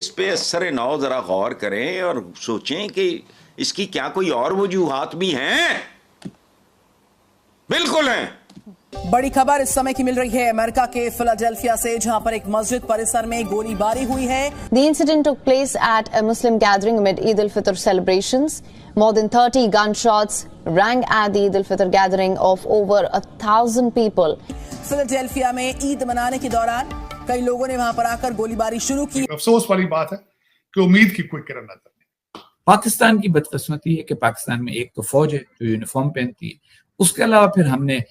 इस पे असर नौ जरा गौर करें और सोचें कि इसकी क्या कोई और वजूहात भी हैं। बिल्कुल हैं। बड़ी खबर इस समय की मिल रही है अमेरिका के फिलाडेल्फिया से, जहां पर एक मस्जिद परिसर में गोलीबारी हुई है। The incident took place at a Muslim gathering amid Eid al-Fitr celebrations. More than 30 gunshots rang at the Eid al-Fitr gathering of over 1,000 people. Philadelphia में ईद मनाने के दौरान कई लोगों ने वहां पर आकर गोलीबारी शुरू की। अफसोस वाली बात है कि उम्मीद की कोई किरण नजर नहीं। पाकिस्तान की बदकिस्मती है कि पाकिस्तान में एक तो फौज है जो यूनिफॉर्म पहनती है, उसके अलावा फिर हमने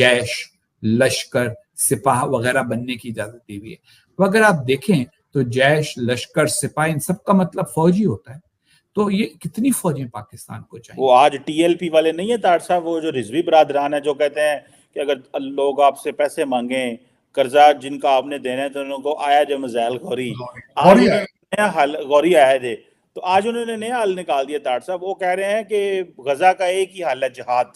जैश, लश्कर, सिपाह वगैरह बनने की इजाजत दी हुई है। तो अगर आप देखें तो जैश, लश्कर, सिपाह इन सब का मतलब फौज ही होता है। तो ये कितनी फौजें पाकिस्तान को चाहिए। वो आज टीएलपी वाले नहीं है तार साहब, वो जो रिजवी बरादरान है, जो कहते हैं कि अगर लोग आपसे पैसे मांगे, कर्जा जिनका आपने देना है, तो उनको आया जो मज़ैल गौरी, आज नया हल गौरी आया थे, तो आज उन्होंने नया हल निकाल दिया तार साहब। वो कह रहे हैं कि गजा का एक ही हल है, जिहाद।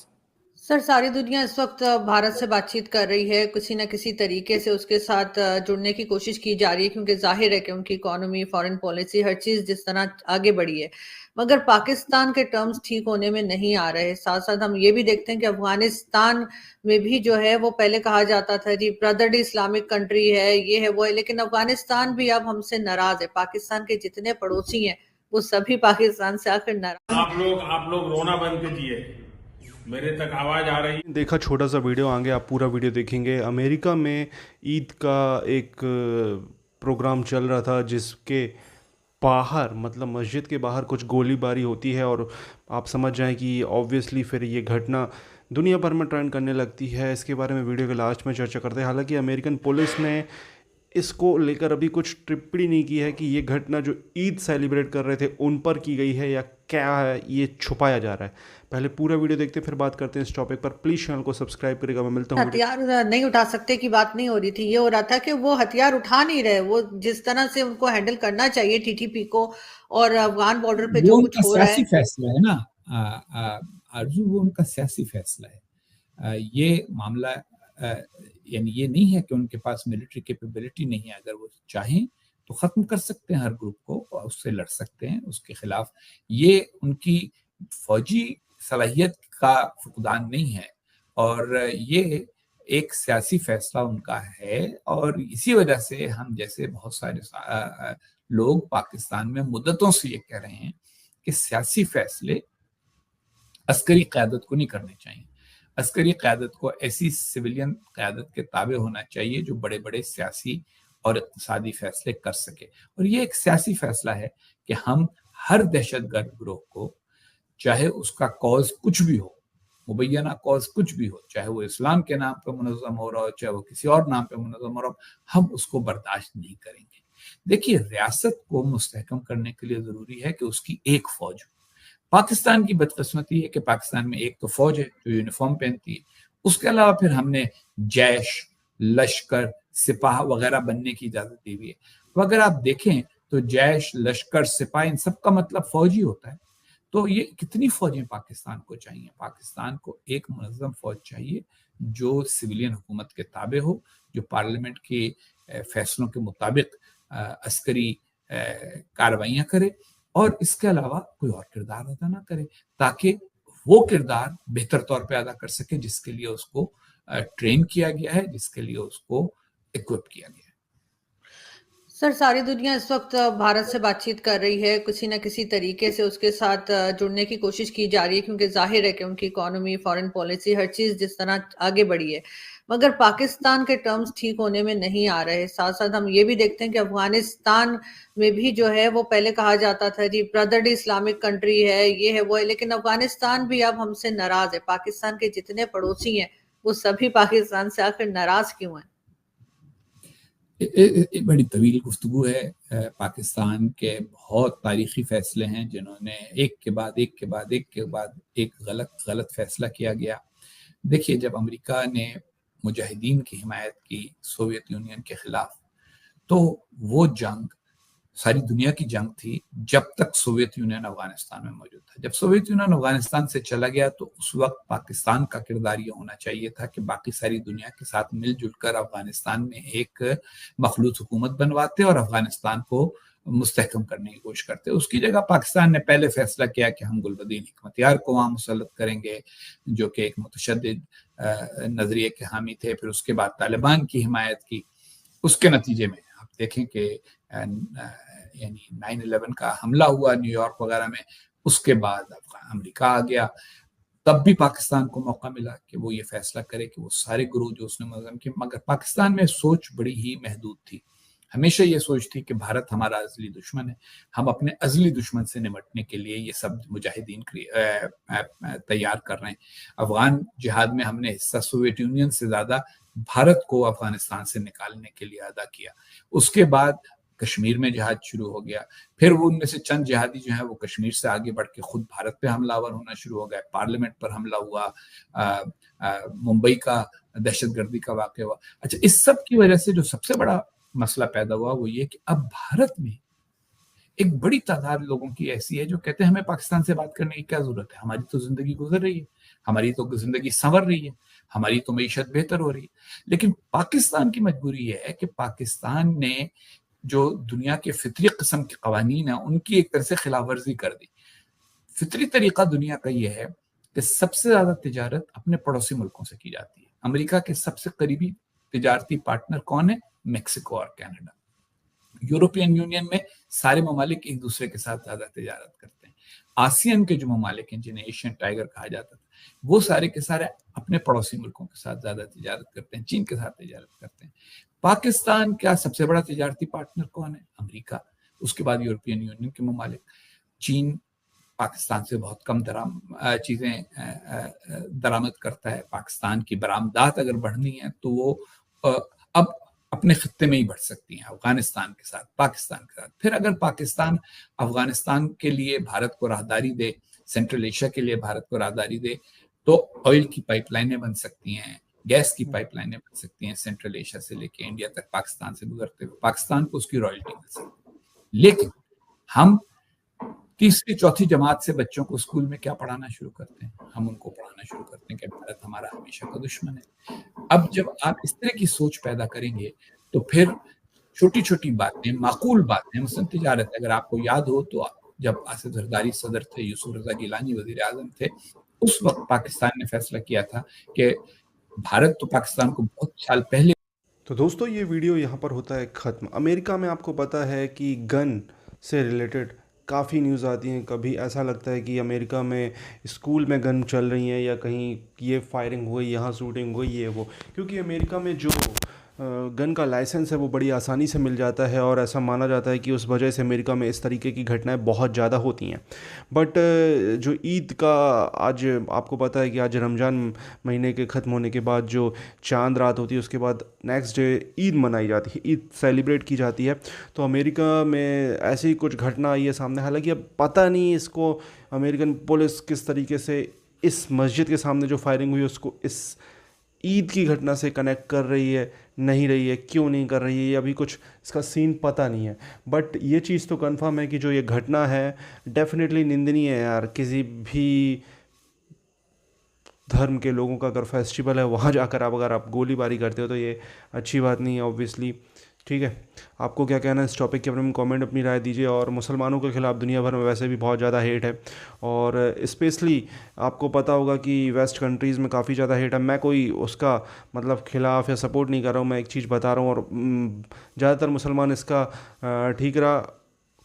सर, सारी दुनिया इस वक्त भारत से बातचीत कर रही है, किसी न किसी तरीके से उसके साथ जुड़ने की कोशिश की जा रही है, क्योंकि जाहिर है कि उनकी इकोनॉमी, फॉरेन पॉलिसी, हर चीज जिस तरह आगे बढ़ी है, मगर पाकिस्तान के टर्म्स ठीक होने में नहीं आ रहे। साथ साथ हम ये भी देखते हैं कि अफगानिस्तान में भी जो है वो पहले कहा जाता था जी ब्रदरली इस्लामिक कंट्री है, ये है वो है, लेकिन अफगानिस्तान भी अब हमसे नाराज है। पाकिस्तान के जितने पड़ोसी हैं वो सभी पाकिस्तान से आकर नाराज। आप लोग रोना बंद कीजिए, मेरे तक आवाज आ रही। देखा छोटा सा वीडियो, आगे आप पूरा वीडियो देखेंगे। अमेरिका में ईद का एक प्रोग्राम चल रहा था जिसके बाहर, मतलब मस्जिद के बाहर कुछ गोलीबारी होती है, और आप समझ जाएं कि ऑब्वियसली फिर ये घटना दुनिया भर में ट्रेंड करने लगती है। इसके बारे में वीडियो के लास्ट में चर्चा करते हैं। हालांकि अमेरिकन पुलिस ने इसको लेकर अभी कुछ टिप्पणी नहीं की है कि ये घटना जो ईद सेलिब्रेट कर रहे थे उन पर की गई है या क्या है, ये छुपाया जा रहा है। पहले पूरा वीडियो देखते हैं, फिर बात करते हैं इस टॉपिक पर। प्लीज चैनल को सब्सक्राइब करेगा। मैं मिलता हूँ। हथियार नहीं उठा सकते की बात नहीं हो रही थी, ये हो रहा था कि वो हथियार उठा नहीं रहे। वो जिस तरह से उनको हैंडल करना चाहिए टीटीपी को, और अफगान बॉर्डर पे जो कुछ हो रहा है, फैसला है ना आरजू, वो उनका सियासी फैसला है। ये मामला यानी ये नहीं है कि उनके पास मिलिट्री कैपेबिलिटी नहीं है। अगर वो चाहें तो खत्म कर सकते हैं हर ग्रुप को, और उससे लड़ सकते हैं उसके खिलाफ। ये उनकी फौजी सलाहियत का फुकदान नहीं है, और ये एक सियासी फैसला उनका है। और इसी वजह से हम जैसे बहुत सारे लोग पाकिस्तान में मुद्दतों से ये कह रहे हैं कि सियासी फैसले अस्करी क़यादत को नहीं करने चाहिए। अस्करी क़यादत को ऐसी सिविलियन क़यादत के ताबे होना चाहिए जो बड़े बड़े सियासी और इक़्तिसादी फैसले कर सके। और ये एक सियासी फैसला है कि हम हर दहशतगर्द ग्रोह को, चाहे उसका कॉज कुछ भी हो, मुबैना कॉज कुछ भी हो, चाहे वो इस्लाम के नाम पे मुनज़्ज़म हो रहा हो, चाहे वो किसी और नाम पे मुनज़्ज़म हो रहा हो, हम उसको बर्दाश्त नहीं करेंगे। देखिए, रियासत को मुस्तहकम करने के लिए ज़रूरी है कि उसकी एक फौज हो। पाकिस्तान की बदकिस्मती है कि पाकिस्तान में एक तो फौज है जो यूनिफॉर्म पहनती है, उसके अलावा फिर हमने जैश, लश्कर, सिपाह वगैरह बनने की इजाजत दी हुई है। तो अगर आप देखें तो जैश, लश्कर, सिपाह इन सब का मतलब फौज ही होता है। तो ये कितनी फौजें पाकिस्तान को चाहिए। पाकिस्तान को एक मुनज़्ज़म फौज चाहिए जो सिविलियन हुकूमत के ताबे हो, जो पार्लियामेंट के फैसलों के मुताबिक अस्करी कार्रवाइयाँ करे, और इसके अलावा कोई और किरदार अदा ना करे, ताकि वो किरदार बेहतर तौर पे अदा कर सके जिसके लिए उसको ट्रेन किया गया है, जिसके लिए उसको इक्विप किया गया है। सर, सारी दुनिया इस वक्त भारत से बातचीत कर रही है, किसी न किसी तरीके से उसके साथ जुड़ने की कोशिश की जा रही है, क्योंकि जाहिर है कि उनकी इकोनॉमी, फॉरेन पॉलिसी, हर चीज जिस तरह आगे बढ़ी है, मगर पाकिस्तान के टर्म्स ठीक होने में नहीं आ रहे। साथ साथ हम ये भी देखते हैं कि अफगानिस्तान में भी जो है वो पहले कहा जाता था जी ब्रदरली इस्लामिक कंट्री है, ये है वो है, लेकिन अफगानिस्तान भी अब हमसे नाराज है। पाकिस्तान के जितने पड़ोसी हैं वो सभी पाकिस्तान से आकर नाराज क्यों हैं? बड़ी तवील गुफ्तगू है। पाकिस्तान के बहुत तारीखी फैसले हैं जिन्होंने एक के बाद एक के बाद एक के बाद एक गलत फैसला किया गया। देखिए, जब अमेरिका ने मुजाहिदीन की हिमायत की सोवियत यूनियन के खिलाफ, तो वो जंग सारी दुनिया की जंग थी जब तक सोवियत यूनियन अफगानिस्तान में मौजूद था। जब सोवियत यूनियन अफगानिस्तान से चला गया तो उस वक्त पाकिस्तान का किरदार ये होना चाहिए था कि बाकी सारी दुनिया के साथ मिलजुल कर अफगानिस्तान में एक मखलूत हुकूमत बनवाते और अफगानिस्तान को मुस्तहकम करने की कोशिश करते हैं। उसकी जगह पाकिस्तान ने पहले फैसला किया कि हम गुलबदीन हिकमतयार को वहाँ मुसल्लत करेंगे, जो कि एक मुतशद्दिद नज़रिए के हामी थे। फिर उसके बाद तालिबान की हिमायत की। उसके नतीजे में आप देखें कि यानी 9/11 का हमला हुआ न्यूयॉर्क वगैरह में, उसके बाद अमेरिका आ गया। तब भी पाकिस्तान को मौका मिला कि वो ये फैसला करे कि वो सारे गुरूर जो उसने मुनज़्ज़म किए, मगर पाकिस्तान में सोच बड़ी ही महदूद थी। हमेशा ये सोच थी कि भारत हमारा अज़ली दुश्मन है, हम अपने अज़ली दुश्मन से निपटने के लिए ये सब मुजाहिदीन तैयार कर रहे हैं। अफ़गान जिहाद में हमने हिस्सा सोवियत यूनियन से ज़्यादा भारत को अफ़गानिस्तान से निकालने के लिए अदा किया। उसके बाद कश्मीर में जिहाद शुरू हो गया। फिर वो उनमें से चंद जिहादी जो है वो कश्मीर से आगे बढ़ के खुद भारत पे हमलावर होना शुरू हो गए। पार्लियामेंट पर हमला हुआ, मुंबई का दहशतगर्दी का वाक़या हुआ। अच्छा, इस सब की वजह से जो सबसे बड़ा मसला पैदा हुआ वो ये कि अब भारत में एक बड़ी तादाद लोगों की ऐसी है जो कहते हैं हमें पाकिस्तान से बात करने की क्या जरूरत है, हमारी तो जिंदगी गुजर रही है, हमारी तो जिंदगी संवर रही है, हमारी तो मईशत बेहतर हो रही है। लेकिन पाकिस्तान की मजबूरी ये है कि पाकिस्तान ने जो दुनिया के फितरी किस्म के कवानीन है उनकी एक तरह से खिलाफ वर्जी कर दी। फितरी तरीका दुनिया का ये है कि सबसे ज्यादा तिजारत अपने पड़ोसी मुल्कों से की जाती है। अमेरिका के सबसे करीबी तिजारती पार्टनर कौन है? मेक्सिको और कनाडा। यूरोपियन यूनियन में सारे ममालिक एक दूसरे के साथ ज्यादा तिजारत करते हैं। आसियन के जो ममालिक हैं जिन्हें एशियन टाइगर कहा जाता था, वो सारे के सारे अपने पड़ोसी मुल्कों के साथ ज्यादा तिजारत करते हैं, चीन के साथ तिजारत करते हैं। पाकिस्तान का सबसे बड़ा तिजारती पार्टनर कौन है? अमेरिका। उसके बाद यूरोपियन यूनियन के ममालिक। चीन पाकिस्तान से बहुत कम चीजें दरामद करता है। पाकिस्तान की बरामदात अगर बढ़नी है तो वो अब अपने खत्ते में ही बढ़ सकती हैं, अफगानिस्तान के साथ, पाकिस्तान के साथ। फिर अगर पाकिस्तान अफगानिस्तान के लिए भारत को राहदारी दे, सेंट्रल एशिया के लिए भारत को राहदारी दे, तो ऑयल की पाइपलाइनें बन सकती हैं, गैस की पाइपलाइनें बन सकती हैं, सेंट्रल एशिया से लेके इंडिया तक पाकिस्तान से गुजरते हुए पाकिस्तान को उसकी रॉयल्टी मिल सकती है। लेकिन हम तीसरी चौथी जमात से बच्चों को स्कूल में क्या पढ़ाना शुरू करते हैं? हम उनको पढ़ाना शुरू करते हैं कि भारत हमारा हमेशा का दुश्मन है। अब जब आप इस तरह की सोच पैदा करेंगे तो फिर छोटी छोटी बातें, माकूल बातें, मसलन तिजारत, अगर आपको याद हो तो जब आसिफ जरदारी सदर थे, यूसुफ रजा गिलानी वजीर आजम थे, उस वक्त पाकिस्तान ने फैसला किया था कि भारत तो पाकिस्तान को बहुत साल पहले। तो दोस्तों, ये वीडियो यहाँ पर होता है ख़त्म। अमेरिका में आपको पता है कि गन से रिलेटेड काफ़ी न्यूज़ आती हैं। कभी ऐसा लगता है कि अमेरिका में स्कूल में गन चल रही हैं या कहीं ये फायरिंग हुई, यहाँ शूटिंग हुई, ये वो, क्योंकि अमेरिका में जो गन का लाइसेंस है वो बड़ी आसानी से मिल जाता है और ऐसा माना जाता है कि उस वजह से अमेरिका में इस तरीके की घटनाएं बहुत ज़्यादा होती हैं। बट जो ईद का, आज आपको पता है कि आज रमज़ान महीने के ख़त्म होने के बाद जो चांद रात होती है उसके बाद नेक्स्ट डे ईद मनाई जाती है, ईद सेलिब्रेट की जाती है। तो अमेरिका में ऐसी कुछ घटना आई है सामने। हालांकि अब पता नहीं इसको अमेरिकन पुलिस किस तरीके से इस मस्जिद के सामने जो फायरिंग हुई उसको इस ईद की घटना से कनेक्ट कर रही है, नहीं रही है, क्यों नहीं कर रही है, अभी कुछ इसका सीन पता नहीं है। बट ये चीज़ तो कंफर्म है कि जो ये घटना है डेफिनेटली निंदनीय है यार। किसी भी धर्म के लोगों का अगर फेस्टिवल है वहाँ जाकर अगर आप गोलीबारी करते हो तो ये अच्छी बात नहीं है ऑब्वियसली। ठीक है, आपको क्या कहना है इस टॉपिक के बारे में कमेंट अपनी राय दीजिए। और मुसलमानों के ख़िलाफ़ दुनिया भर में वैसे भी बहुत ज़्यादा हेट है और स्पेशली आपको पता होगा कि वेस्ट कंट्रीज़ में काफ़ी ज़्यादा हेट है। मैं कोई उसका मतलब ख़िलाफ़ या सपोर्ट नहीं कर रहा हूँ, मैं एक चीज़ बता रहा हूँ। और ज़्यादातर मुसलमान इसका ठीकरा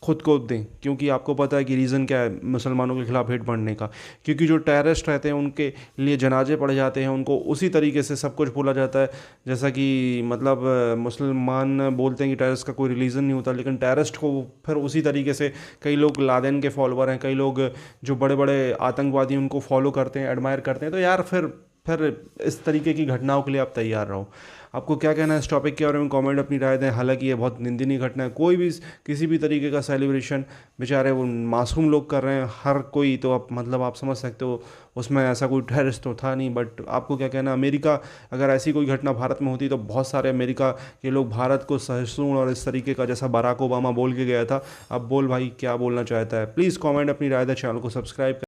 खुद को दें, क्योंकि आपको पता है कि रीज़न क्या है मुसलमानों के ख़िलाफ़ हेट बढ़ने का। क्योंकि जो टेररिस्ट रहते हैं उनके लिए जनाजे पढ़े जाते हैं, उनको उसी तरीके से सब कुछ बोला जाता है जैसा कि मतलब मुसलमान बोलते हैं कि टेररिस्ट का कोई रिलीजन नहीं होता, लेकिन टेररिस्ट को फिर उसी तरीके से कई लोग लादेन के फॉलोवर हैं, कई लोग जो बड़े बड़े आतंकवादी उनको फॉलो करते हैं, एडमायर करते हैं। तो यार फिर इस तरीके की घटनाओं के लिए आप तैयार रहो। आपको क्या कहना है इस टॉपिक के बारे में कमेंट अपनी राय दें। हालांकि ये बहुत निंदनीय घटना है। कोई भी किसी भी तरीके का सेलिब्रेशन बेचारे वो मासूम लोग कर रहे हैं, हर कोई, तो आप समझ सकते हो उसमें ऐसा कोई टेररिस्ट तो था नहीं। बट आपको क्या कहना, अमेरिका अगर ऐसी कोई घटना भारत में होती तो बहुत सारे अमेरिका के लोग भारत को सहिष्णु और इस तरीके का, जैसा बराक ओबामा बोल के गया था, अब बोल भाई क्या बोलना चाहता है। प्लीज़ कॉमेंट अपनी राय दें, चैनल को सब्सक्राइब